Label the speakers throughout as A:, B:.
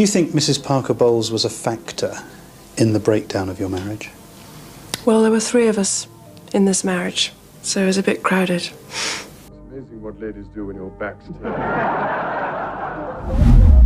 A: Do you think Mrs. Parker Bowles was a factor in the breakdown of your marriage?
B: Well, there were 3 of us in this marriage, so it was a bit crowded.
C: It's amazing what ladies do when your back's turned.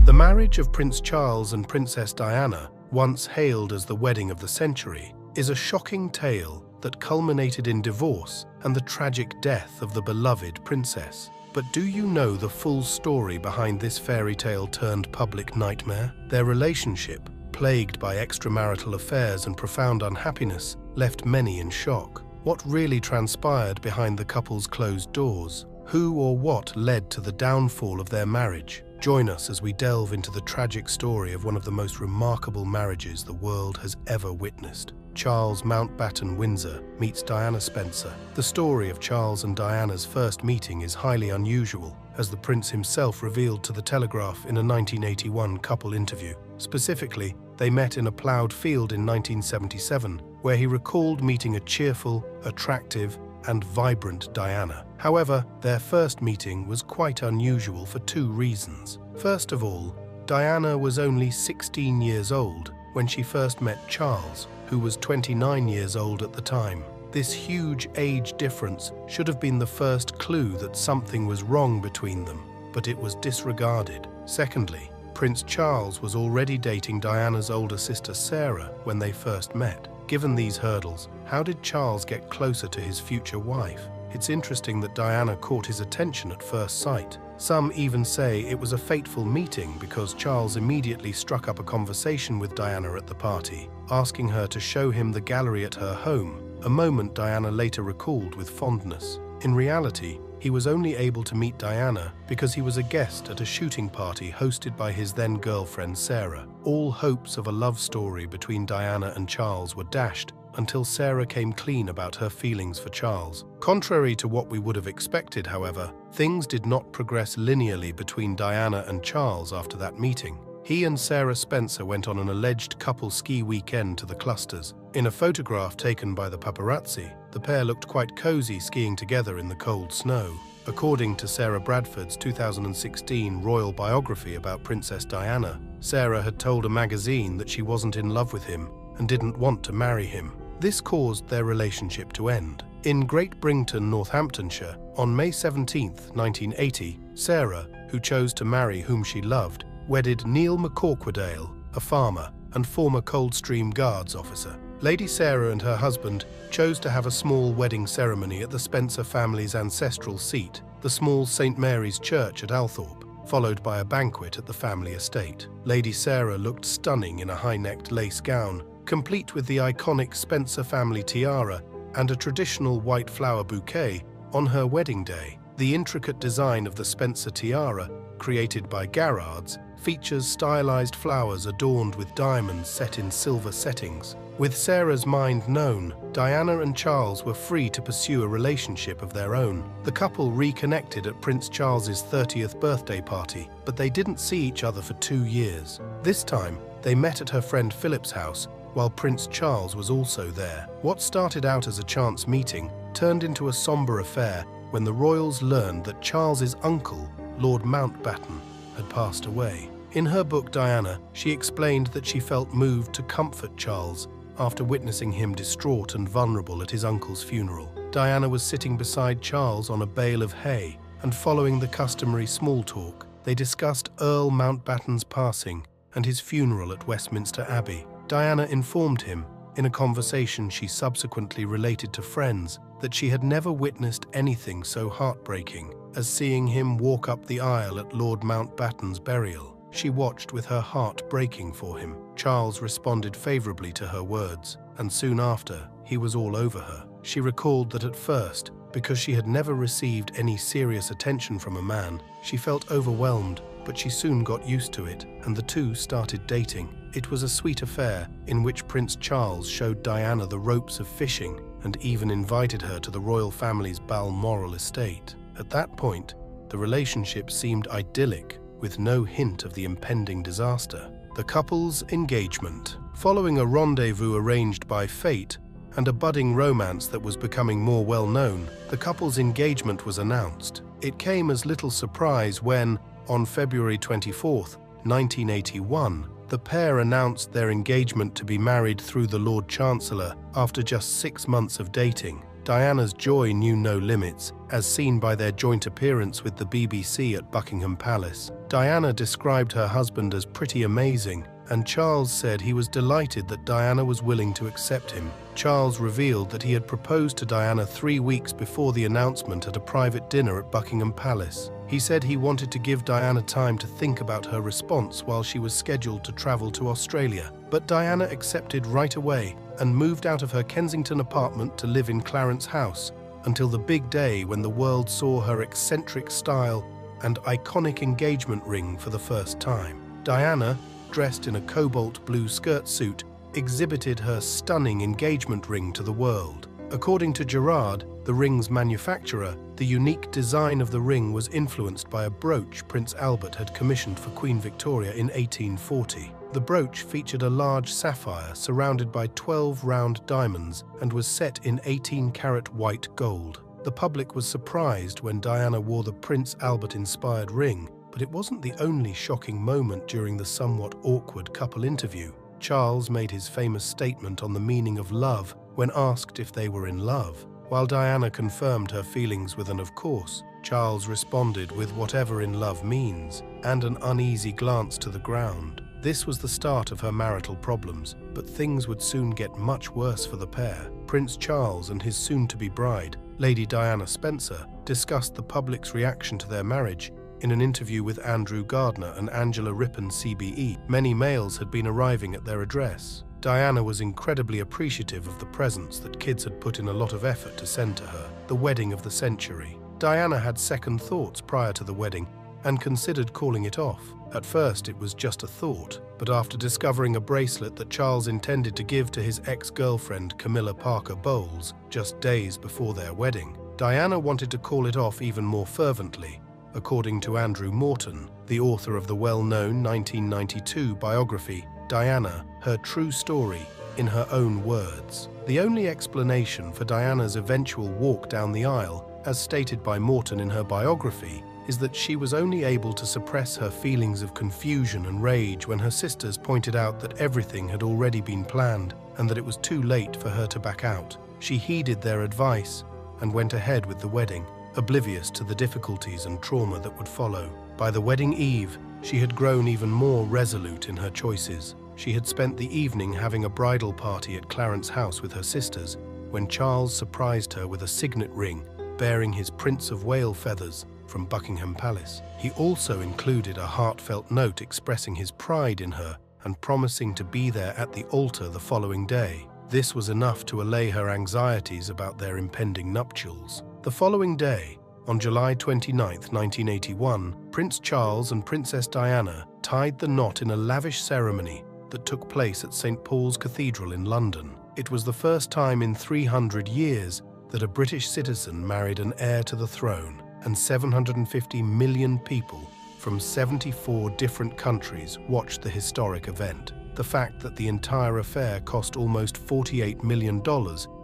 D: The marriage of Prince Charles and Princess Diana, once hailed as the wedding of the century, is a shocking tale that culminated in divorce and the tragic death of the beloved princess. But do you know the full story behind this fairy tale turned public nightmare? Their relationship, plagued by extramarital affairs and profound unhappiness, left many in shock. What really transpired behind the couple's closed doors? Who or what led to the downfall of their marriage? Join us as we delve into the tragic story of one of the most remarkable marriages the world has ever witnessed. Charles Mountbatten Windsor meets Diana Spencer. The story of Charles and Diana's first meeting is highly unusual, as the prince himself revealed to The Telegraph in a 1981 couple interview. Specifically, they met in a ploughed field in 1977, where he recalled meeting a cheerful, attractive, and vibrant Diana. However, their first meeting was quite unusual for 2 reasons. First of all, Diana was only 16 years old when she first met Charles, who was 29 years old at the time. This huge age difference should have been the first clue that something was wrong between them, but it was disregarded. Secondly, Prince Charles was already dating Diana's older sister Sarah when they first met. Given these hurdles, how did Charles get closer to his future wife? It's interesting that Diana caught his attention at first sight. Some even say it was a fateful meeting because Charles immediately struck up a conversation with Diana at the party, asking her to show him the gallery at her home, a moment Diana later recalled with fondness. In reality, he was only able to meet Diana because he was a guest at a shooting party hosted by his then-girlfriend Sarah. All hopes of a love story between Diana and Charles were dashed until Sarah came clean about her feelings for Charles. Contrary to what we would have expected, however, things did not progress linearly between Diana and Charles after that meeting. He and Sarah Spencer went on an alleged couple ski weekend to the Clusters. In a photograph taken by the paparazzi, the pair looked quite cozy skiing together in the cold snow. According to Sarah Bradford's 2016 royal biography about Princess Diana, Sarah had told a magazine that she wasn't in love with him and didn't want to marry him. This caused their relationship to end. In Great Brington, Northamptonshire, on May 17, 1980, Sarah, who chose to marry whom she loved, wedded Neil McCorquodale, a farmer and former Coldstream Guards officer. Lady Sarah and her husband chose to have a small wedding ceremony at the Spencer family's ancestral seat, the small St. Mary's Church at Althorpe, followed by a banquet at the family estate. Lady Sarah looked stunning in a high-necked lace gown, complete with the iconic Spencer family tiara and a traditional white flower bouquet on her wedding day. The intricate design of the Spencer tiara, created by Garrards, features stylized flowers adorned with diamonds set in silver settings. With Sarah's mind known, Diana and Charles were free to pursue a relationship of their own. The couple reconnected at Prince Charles's 30th birthday party, but they didn't see each other for 2 years. This time, they met at her friend Philip's house, while Prince Charles was also there. What started out as a chance meeting turned into a somber affair when the royals learned that Charles's uncle, Lord Mountbatten, had passed away. In her book Diana, she explained that she felt moved to comfort Charles after witnessing him distraught and vulnerable at his uncle's funeral. Diana was sitting beside Charles on a bale of hay, and following the customary small talk, they discussed Earl Mountbatten's passing and his funeral at Westminster Abbey. Diana informed him, in a conversation she subsequently related to friends, that she had never witnessed anything so heartbreaking as seeing him walk up the aisle at Lord Mountbatten's burial. She watched with her heart breaking for him. Charles responded favorably to her words, and soon after, he was all over her. She recalled that at first, because she had never received any serious attention from a man, she felt overwhelmed, but she soon got used to it, and the two started dating. It was a sweet affair in which Prince Charles showed Diana the ropes of fishing and even invited her to the royal family's Balmoral estate. At that point, the relationship seemed idyllic, with no hint of the impending disaster. The couple's engagement. Following a rendezvous arranged by fate and a budding romance that was becoming more well-known, the couple's engagement was announced. It came as little surprise when, on February 24, 1981, the pair announced their engagement to be married through the Lord Chancellor after just 6 months of dating. Diana's joy knew no limits, as seen by their joint appearance with the BBC at Buckingham Palace. Diana described her husband as pretty amazing, and Charles said he was delighted that Diana was willing to accept him. Charles revealed that he had proposed to Diana 3 weeks before the announcement at a private dinner at Buckingham Palace. He said he wanted to give Diana time to think about her response while she was scheduled to travel to Australia. But Diana accepted right away and moved out of her Kensington apartment to live in Clarence House until the big day when the world saw her eccentric style and iconic engagement ring for the first time. Diana, dressed in a cobalt blue skirt suit, exhibited her stunning engagement ring to the world. According to Gerard, the ring's manufacturer, the unique design of the ring was influenced by a brooch Prince Albert had commissioned for Queen Victoria in 1840. The brooch featured a large sapphire surrounded by 12 round diamonds and was set in 18-carat white gold. The public was surprised when Diana wore the Prince Albert-inspired ring, but it wasn't the only shocking moment during the somewhat awkward couple interview. Charles made his famous statement on the meaning of love when asked if they were in love. While Diana confirmed her feelings with an "of course," Charles responded with "whatever in love means," and an uneasy glance to the ground. This was the start of her marital problems, but things would soon get much worse for the pair. Prince Charles and his soon-to-be bride, Lady Diana Spencer, discussed the public's reaction to their marriage in an interview with Andrew Gardner and Angela Rippon CBE. Many mails had been arriving at their address. Diana was incredibly appreciative of the presents that kids had put in a lot of effort to send to her. The wedding of the century. Diana had second thoughts prior to the wedding and considered calling it off. At first it was just a thought, but after discovering a bracelet that Charles intended to give to his ex-girlfriend Camilla Parker Bowles just days before their wedding, Diana wanted to call it off even more fervently. According to Andrew Morton, the author of the well-known 1992 biography, Diana, Her True Story, in her own words. The only explanation for Diana's eventual walk down the aisle, as stated by Morton in her biography, is that she was only able to suppress her feelings of confusion and rage when her sisters pointed out that everything had already been planned and that it was too late for her to back out. She heeded their advice and went ahead with the wedding, oblivious to the difficulties and trauma that would follow. By the wedding eve, she had grown even more resolute in her choices. She had spent the evening having a bridal party at Clarence House with her sisters when Charles surprised her with a signet ring bearing his Prince of Wales feathers from Buckingham Palace. He also included a heartfelt note expressing his pride in her and promising to be there at the altar the following day. This was enough to allay her anxieties about their impending nuptials. The following day, on July 29, 1981, Prince Charles and Princess Diana tied the knot in a lavish ceremony that took place at St. Paul's Cathedral in London. It was the first time in 300 years that a British citizen married an heir to the throne, and 750 million people from 74 different countries watched the historic event. The fact that the entire affair cost almost $48 million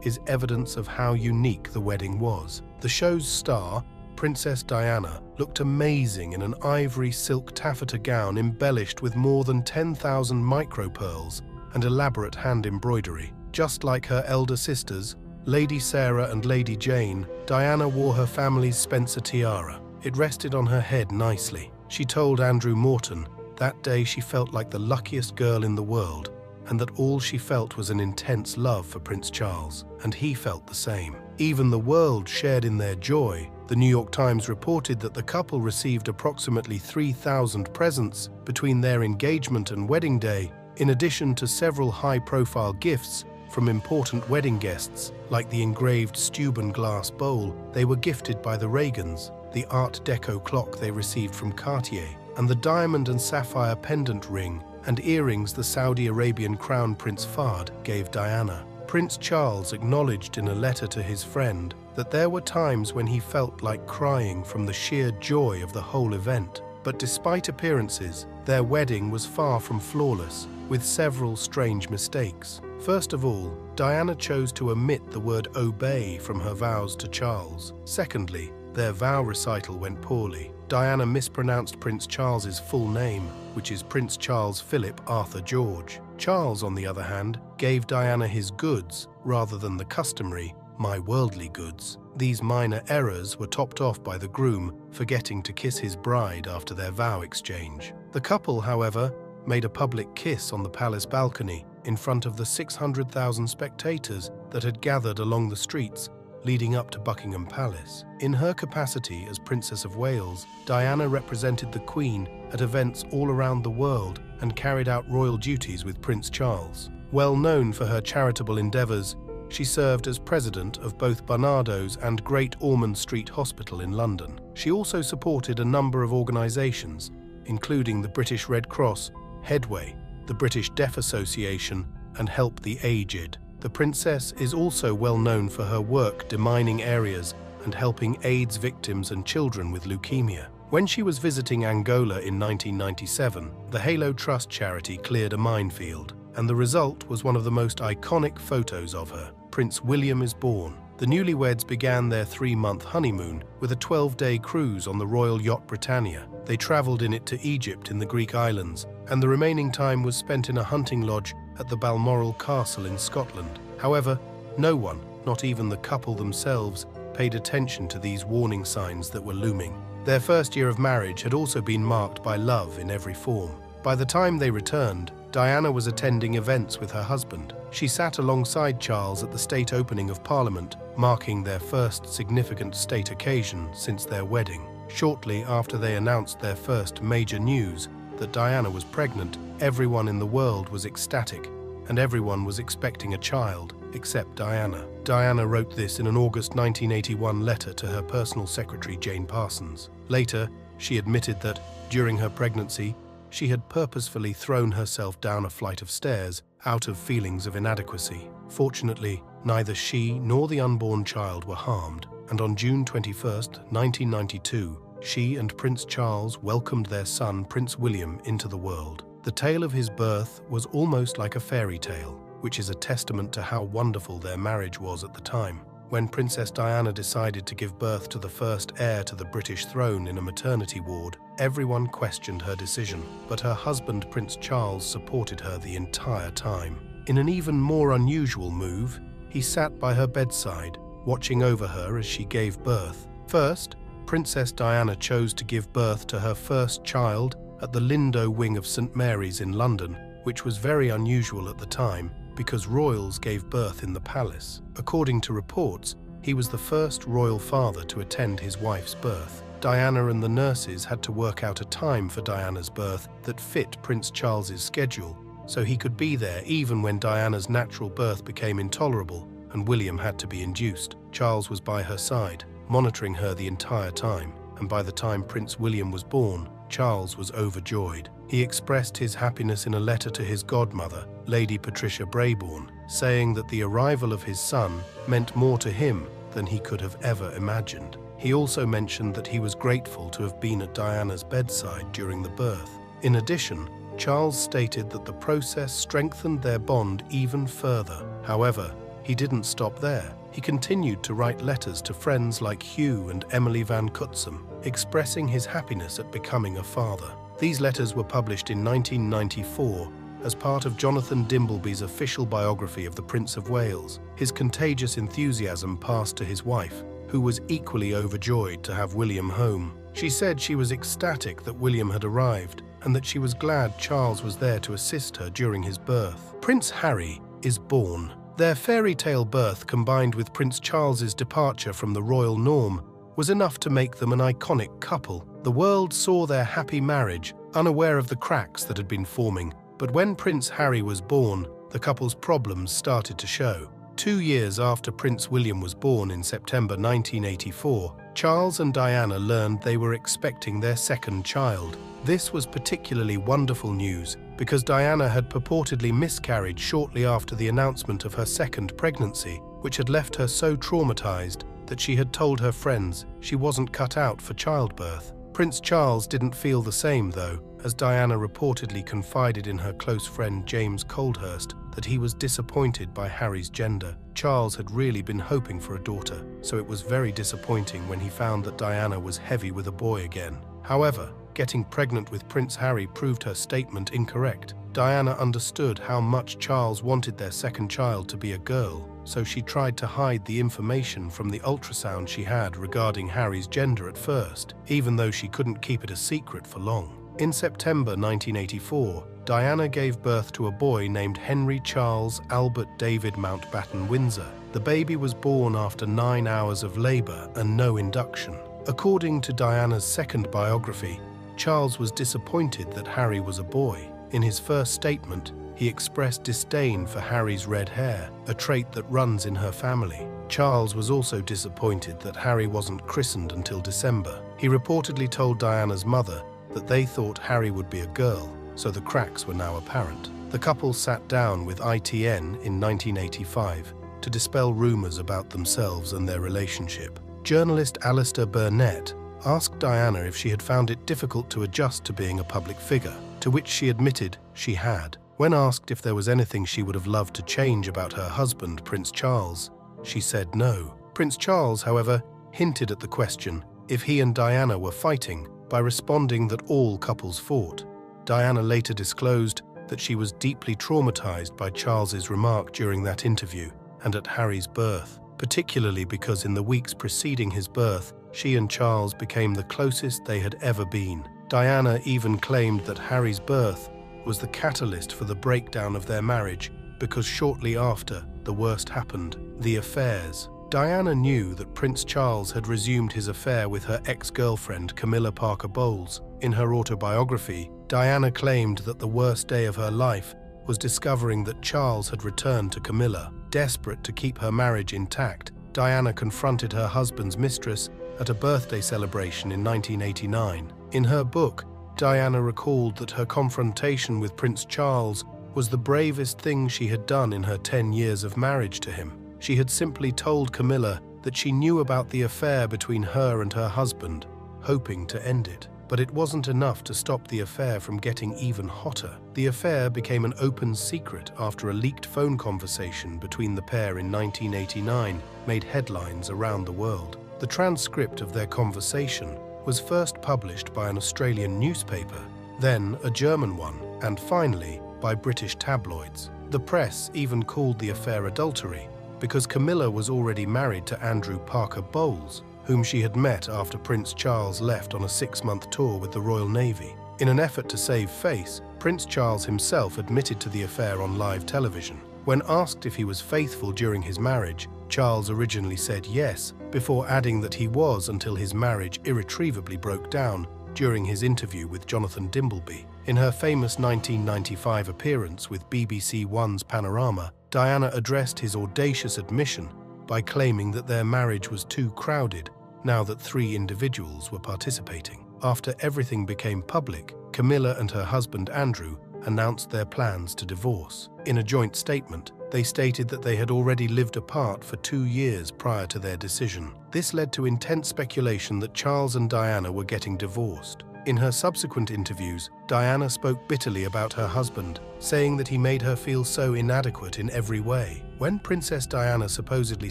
D: is evidence of how unique the wedding was. The show's star, Princess Diana, looked amazing in an ivory silk taffeta gown embellished with more than 10,000 micropearls and elaborate hand embroidery. Just like her elder sisters, Lady Sarah and Lady Jane, Diana wore her family's Spencer tiara. It rested on her head nicely. She told Andrew Morton that day she felt like the luckiest girl in the world, and that all she felt was an intense love for Prince Charles, and he felt the same. Even the world shared in their joy. The New York Times reported that the couple received approximately 3,000 presents between their engagement and wedding day, in addition to several high-profile gifts from important wedding guests, like the engraved Steuben glass bowl they were gifted by the Reagans, the Art Deco clock they received from Cartier, and the diamond and sapphire pendant ring and earrings the Saudi Arabian Crown Prince Fahd gave Diana. Prince Charles acknowledged in a letter to his friend that there were times when he felt like crying from the sheer joy of the whole event. But despite appearances, their wedding was far from flawless, with several strange mistakes. First of all, Diana chose to omit the word obey from her vows to Charles. Secondly, their vow recital went poorly. Diana mispronounced Prince Charles's full name, which is Prince Charles Philip Arthur George. Charles, on the other hand, gave Diana his goods rather than the customary "my worldly goods." These minor errors were topped off by the groom forgetting to kiss his bride after their vow exchange. The couple, however, made a public kiss on the palace balcony in front of the 600,000 spectators that had gathered along the streets leading up to Buckingham Palace. In her capacity as Princess of Wales, Diana represented the Queen at events all around the world and carried out royal duties with Prince Charles. Well known for her charitable endeavours, she served as president of both Barnardo's and Great Ormond Street Hospital in London. She also supported a number of organisations, including the British Red Cross, Headway, the British Deaf Association, and Help the Aged. The princess is also well known for her work demining areas and helping AIDS victims and children with leukemia. When she was visiting Angola in 1997, the Halo Trust charity cleared a minefield, and the result was one of the most iconic photos of her. Prince William is born. The newlyweds began their 3-month honeymoon with a 12-day cruise on the Royal Yacht Britannia. They travelled in it to Egypt in the Greek islands, and the remaining time was spent in a hunting lodge at the Balmoral Castle in Scotland. However, no one, not even the couple themselves, paid attention to these warning signs that were looming. Their first year of marriage had also been marked by love in every form. By the time they returned, Diana was attending events with her husband. She sat alongside Charles at the state opening of Parliament, marking their first significant state occasion since their wedding. Shortly after they announced their first major news, that Diana was pregnant, everyone in the world was ecstatic, and everyone was expecting a child, except Diana. Diana wrote this in an August 1981 letter to her personal secretary, Jane Parsons. Later, she admitted that, during her pregnancy, she had purposefully thrown herself down a flight of stairs out of feelings of inadequacy. Fortunately, neither she nor the unborn child were harmed, and on June 21, 1992, she and Prince Charles welcomed their son, Prince William, into the world. The tale of his birth was almost like a fairy tale, which is a testament to how wonderful their marriage was at the time. When Princess Diana decided to give birth to the first heir to the British throne in a maternity ward, everyone questioned her decision, but her husband, Prince Charles, supported her the entire time. In an even more unusual move, he sat by her bedside, watching over her as she gave birth. First, Princess Diana chose to give birth to her first child at the Lindo wing of St Mary's in London, which was very unusual at the time because royals gave birth in the palace. According to reports, he was the first royal father to attend his wife's birth. Diana and the nurses had to work out a time for Diana's birth that fit Prince Charles's schedule, so he could be there even when Diana's natural birth became intolerable and William had to be induced. Charles was by her side, monitoring her the entire time, and by the time Prince William was born, Charles was overjoyed. He expressed his happiness in a letter to his godmother, Lady Patricia Brabourne, saying that the arrival of his son meant more to him than he could have ever imagined. He also mentioned that he was grateful to have been at Diana's bedside during the birth. In addition, Charles stated that the process strengthened their bond even further. However, he didn't stop there. He continued to write letters to friends like Hugh and Emily Van Cutsum, expressing his happiness at becoming a father. These letters were published in 1994 as part of Jonathan Dimbleby's official biography of the Prince of Wales. His contagious enthusiasm passed to his wife, who was equally overjoyed to have William home. She said she was ecstatic that William had arrived and that she was glad Charles was there to assist her during his birth. Prince Harry is born. Their fairy tale birth, combined with Prince Charles's departure from the royal norm, was enough to make them an iconic couple. The world saw their happy marriage, unaware of the cracks that had been forming. But when Prince Harry was born, the couple's problems started to show. 2 years after Prince William was born in September 1984, Charles and Diana learned they were expecting their second child. This was particularly wonderful news because Diana had purportedly miscarried shortly after the announcement of her second pregnancy, which had left her so traumatized that she had told her friends she wasn't cut out for childbirth. Prince Charles didn't feel the same though, as Diana reportedly confided in her close friend James Coldhurst that he was disappointed by Harry's gender. Charles had really been hoping for a daughter, so it was very disappointing when he found that Diana was heavy with a boy again. However, getting pregnant with Prince Harry proved her statement incorrect. Diana understood how much Charles wanted their second child to be a girl, so she tried to hide the information from the ultrasound she had regarding Harry's gender at first, even though she couldn't keep it a secret for long. In September 1984, Diana gave birth to a boy named Henry Charles Albert David Mountbatten Windsor. The baby was born after 9 hours of labor and no induction. According to Diana's second biography, Charles was disappointed that Harry was a boy. In his first statement, he expressed disdain for Harry's red hair, a trait that runs in her family. Charles was also disappointed that Harry wasn't christened until December. He reportedly told Diana's mother that they thought Harry would be a girl, so the cracks were now apparent. The couple sat down with ITN in 1985 to dispel rumors about themselves and their relationship. Journalist Alistair Burnett asked Diana if she had found it difficult to adjust to being a public figure, to which she admitted she had. When asked if there was anything she would have loved to change about her husband, Prince Charles, she said no. Prince Charles, however, hinted at the question if he and Diana were fighting by responding that all couples fought. Diana later disclosed that she was deeply traumatized by Charles's remark during that interview and at Harry's birth, particularly because in the weeks preceding his birth, she and Charles became the closest they had ever been. Diana even claimed that Harry's birth was the catalyst for the breakdown of their marriage because shortly after, the worst happened, the affairs. Diana knew that Prince Charles had resumed his affair with her ex-girlfriend Camilla Parker Bowles. In her autobiography, Diana claimed that the worst day of her life was discovering that Charles had returned to Camilla. Desperate to keep her marriage intact, Diana confronted her husband's mistress at a birthday celebration in 1989. In her book, Diana recalled that her confrontation with Prince Charles was the bravest thing she had done in her 10 years of marriage to him. She had simply told Camilla that she knew about the affair between her and her husband, hoping to end it. But it wasn't enough to stop the affair from getting even hotter. The affair became an open secret after a leaked phone conversation between the pair in 1989 made headlines around the world. The transcript of their conversation was first published by an Australian newspaper, then a German one, and finally by British tabloids. The press even called the affair adultery, because Camilla was already married to Andrew Parker Bowles, whom she had met after Prince Charles left on a 6-month tour with the Royal Navy. In an effort to save face, Prince Charles himself admitted to the affair on live television. When asked if he was faithful during his marriage, Charles originally said yes, before adding that he was until his marriage irretrievably broke down during his interview with Jonathan Dimbleby. In her famous 1995 appearance with BBC One's Panorama, Diana addressed his audacious admission by claiming that their marriage was too crowded now that 3 individuals were participating. After everything became public, Camilla and her husband Andrew announced their plans to divorce. In a joint statement, they stated that they had already lived apart for 2 years prior to their decision. This led to intense speculation that Charles and Diana were getting divorced. In her subsequent interviews, Diana spoke bitterly about her husband, saying that he made her feel so inadequate in every way. When Princess Diana supposedly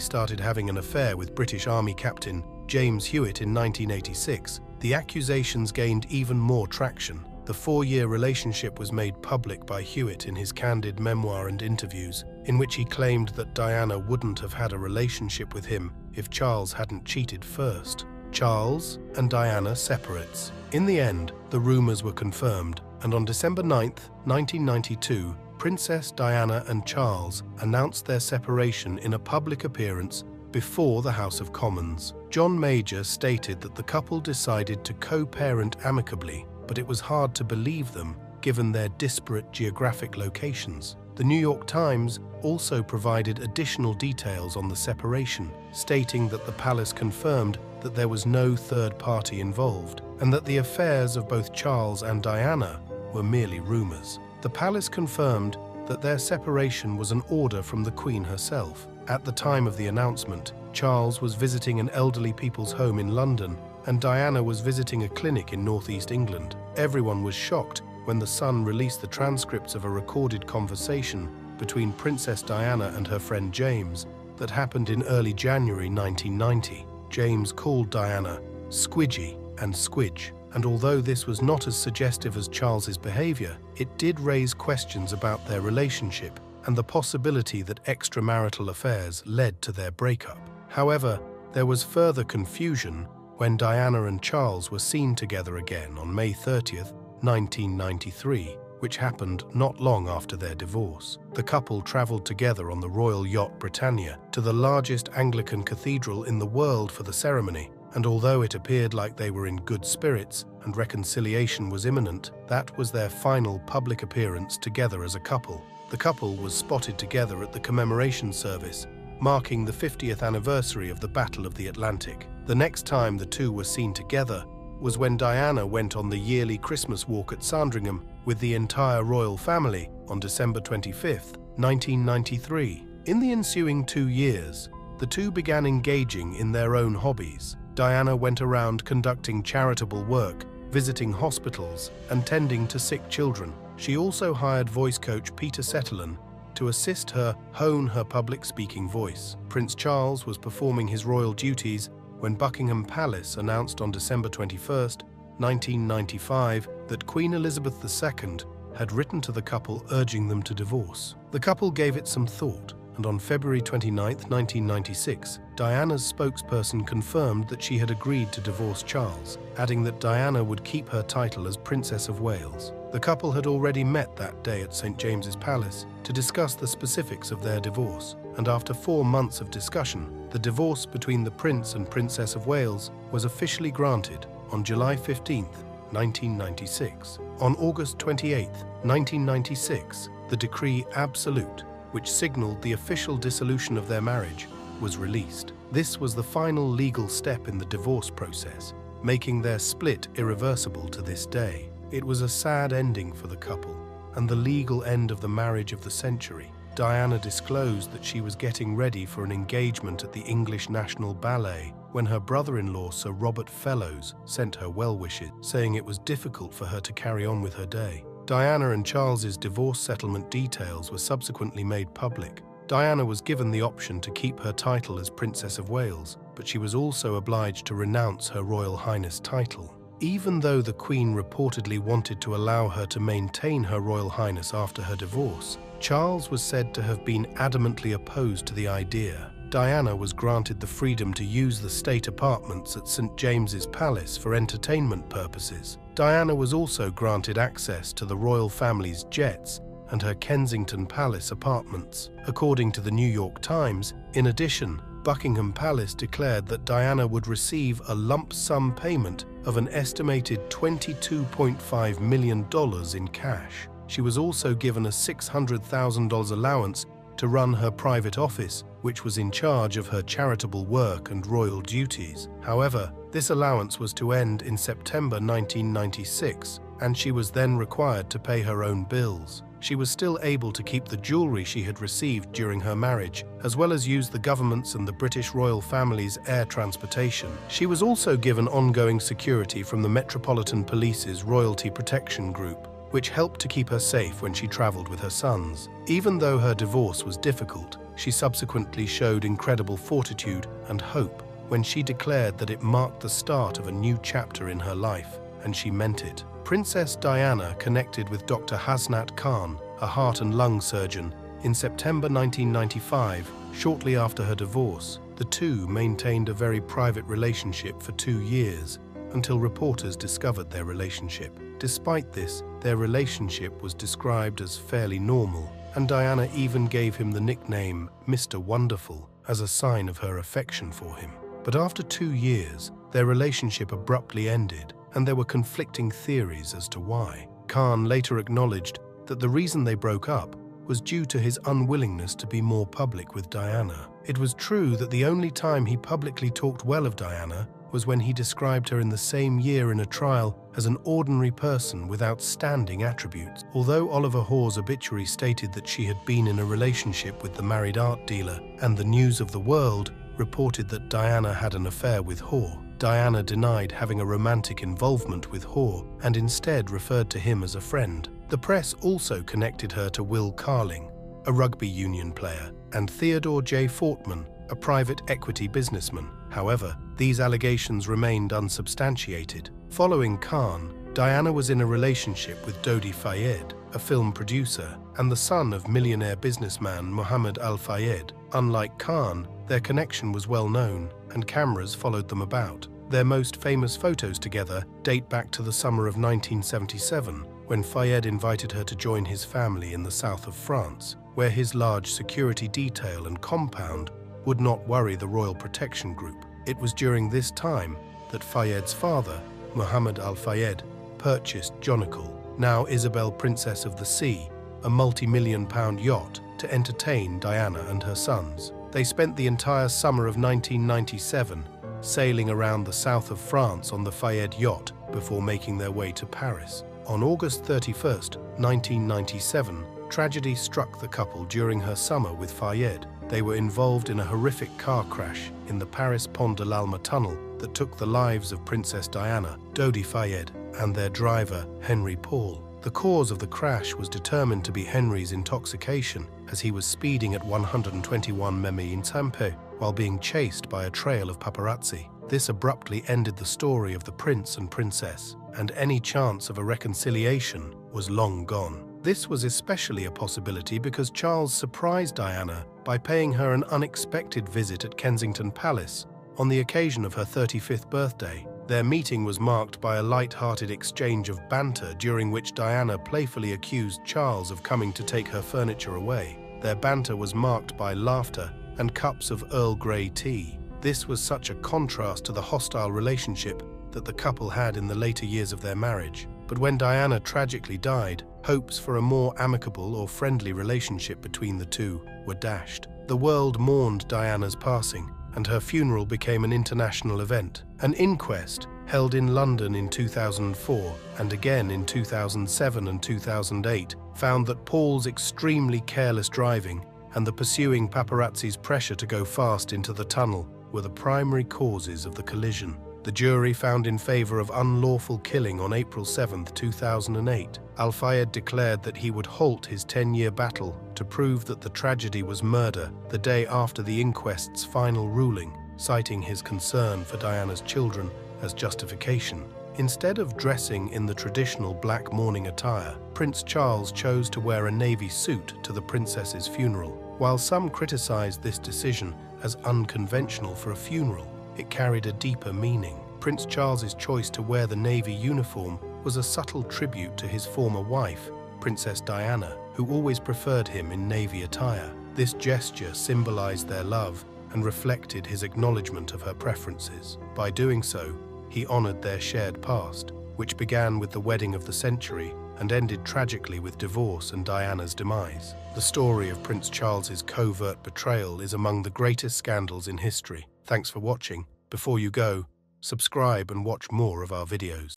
D: started having an affair with British Army Captain James Hewitt in 1986, the accusations gained even more traction. The 4-year relationship was made public by Hewitt in his candid memoir and interviews, in which he claimed that Diana wouldn't have had a relationship with him if Charles hadn't cheated first. Charles and Diana separates. In the end, the rumors were confirmed, and on December 9, 1992, Princess Diana and Charles announced their separation in a public appearance before the House of Commons. John Major stated that the couple decided to co-parent amicably, but it was hard to believe them given their disparate geographic locations. The New York Times also provided additional details on the separation, stating that the palace confirmed that there was no third party involved, and that the affairs of both Charles and Diana were merely rumors. The palace confirmed that their separation was an order from the Queen herself. At the time of the announcement, Charles was visiting an elderly people's home in London, and Diana was visiting a clinic in northeast England. Everyone was shocked when The Sun released the transcripts of a recorded conversation between Princess Diana and her friend James that happened in early January 1990. James called Diana Squidgy and Squidge. and although this was not as suggestive as Charles's behavior, it did raise questions about their relationship and the possibility that extramarital affairs led to their breakup. However, there was further confusion when Diana and Charles were seen together again on May 30th, 1993, which happened not long after their divorce. The couple traveled together on the Royal Yacht Britannia to the largest Anglican cathedral in the world for the ceremony, and although it appeared like they were in good spirits and reconciliation was imminent, that was their final public appearance together as a couple. The couple was spotted together at the commemoration service, marking the 50th anniversary of the Battle of the Atlantic. The next time the two were seen together was when Diana went on the yearly Christmas walk at Sandringham with the entire royal family on December 25th, 1993. In the ensuing 2 years, the two began engaging in their own hobbies. Diana went around conducting charitable work, visiting hospitals, and tending to sick children. She also hired voice coach Peter Setterlin to assist her hone her public speaking voice. Prince Charles was performing his royal duties when Buckingham Palace announced on December 21st, 1995, that Queen Elizabeth II had written to the couple urging them to divorce. The couple gave it some thought, and on February 29, 1996, Diana's spokesperson confirmed that she had agreed to divorce Charles, adding that Diana would keep her title as Princess of Wales. The couple had already met that day at St. James's Palace to discuss the specifics of their divorce, and after 4 months of discussion, the divorce between the Prince and Princess of Wales was officially granted on July 15, 1996. On August 28, 1996, the decree absolute, which signaled the official dissolution of their marriage, was released. This was the final legal step in the divorce process, making their split irreversible to this day. It was a sad ending for the couple, and the legal end of the marriage of the century. Diana disclosed that she was getting ready for an engagement at the English National Ballet when her brother-in-law Sir Robert Fellows sent her well wishes, saying it was difficult for her to carry on with her day. Diana and Charles's divorce settlement details were subsequently made public. Diana was given the option to keep her title as Princess of Wales, but she was also obliged to renounce her Royal Highness title. Even though the Queen reportedly wanted to allow her to maintain her Royal Highness after her divorce, Charles was said to have been adamantly opposed to the idea. Diana was granted the freedom to use the state apartments at St. James's Palace for entertainment purposes. Diana was also granted access to the royal family's jets and her Kensington Palace apartments. According to the New York Times, in addition, Buckingham Palace declared that Diana would receive a lump sum payment of an estimated $22.5 million in cash. She was also given a $600,000 allowance to run her private office, which was in charge of her charitable work and royal duties. However, this allowance was to end in September 1996, and she was then required to pay her own bills. She was still able to keep the jewelry she had received during her marriage, as well as use the government's and the British royal family's air transportation. She was also given ongoing security from the Metropolitan Police's Royalty Protection Group, which helped to keep her safe when she travelled with her sons. Even though her divorce was difficult, she subsequently showed incredible fortitude and hope when she declared that it marked the start of a new chapter in her life, and she meant it. Princess Diana connected with Dr. Hasnat Khan, a heart and lung surgeon, in September 1995, shortly after her divorce. The two maintained a very private relationship for 2 years, until reporters discovered their relationship. Despite this, their relationship was described as fairly normal, and Diana even gave him the nickname Mr. Wonderful as a sign of her affection for him. But after 2 years, their relationship abruptly ended, and there were conflicting theories as to why. Khan later acknowledged that the reason they broke up was due to his unwillingness to be more public with Diana. It was true that the only time he publicly talked well of Diana was when he described her in the same year in a trial as an ordinary person with outstanding attributes. Although Oliver Hoare's obituary stated that she had been in a relationship with the married art dealer, and the News of the World reported that Diana had an affair with Hoare, Diana denied having a romantic involvement with Hoare and instead referred to him as a friend. The press also connected her to Will Carling, a rugby union player, and Theodore J. Fortman, a private equity businessman. However, these allegations remained unsubstantiated. Following Khan, Diana was in a relationship with Dodi Fayed, a film producer, and the son of millionaire businessman Muhammad Al Fayed. Unlike Khan, their connection was well known, and cameras followed them about. Their most famous photos together date back to the summer of 1977, when Fayed invited her to join his family in the south of France, where his large security detail and compound would not worry the Royal Protection Group. It was during this time that Fayed's father, Muhammad Al Fayed, purchased Jonical, now Isabel Princess of the Sea, a multi-million-pound yacht to entertain Diana and her sons. They spent the entire summer of 1997 sailing around the south of France on the Fayed yacht before making their way to Paris. On August 31st, 1997, tragedy struck the couple during her summer with Fayed. They were involved in a horrific car crash in the Paris Pont de l'Alma tunnel that took the lives of Princess Diana, Dodi Fayed, and their driver, Henry Paul. The cause of the crash was determined to be Henry's intoxication, as he was speeding at 121 Meme-in-Sampe while being chased by a trail of paparazzi. This abruptly ended the story of the prince and princess, and any chance of a reconciliation was long gone. This was especially a possibility because Charles surprised Diana by paying her an unexpected visit at Kensington Palace on the occasion of her 35th birthday. Their meeting was marked by a light-hearted exchange of banter during which Diana playfully accused Charles of coming to take her furniture away. Their banter was marked by laughter and cups of Earl Grey tea. This was such a contrast to the hostile relationship that the couple had in the later years of their marriage. But when Diana tragically died, hopes for a more amicable or friendly relationship between the two were dashed. The world mourned Diana's passing, and her funeral became an international event. An inquest, held in London in 2004 and again in 2007 and 2008, found that Paul's extremely careless driving and the pursuing paparazzi's pressure to go fast into the tunnel were the primary causes of the collision. The jury found in favor of unlawful killing on April 7, 2008. Al Fayed declared that he would halt his 10-year battle to prove that the tragedy was murder the day after the inquest's final ruling, citing his concern for Diana's children as justification. Instead of dressing in the traditional black mourning attire, Prince Charles chose to wear a navy suit to the princess's funeral. While some criticized this decision as unconventional for a funeral, it carried a deeper meaning. Prince Charles's choice to wear the navy uniform was a subtle tribute to his former wife, Princess Diana, who always preferred him in navy attire. This gesture symbolized their love and reflected his acknowledgement of her preferences. By doing so, he honored their shared past, which began with the wedding of the century and ended tragically with divorce and Diana's demise. The story of Prince Charles's covert betrayal is among the greatest scandals in history. Thanks for watching. Before you go, subscribe and watch more of our videos.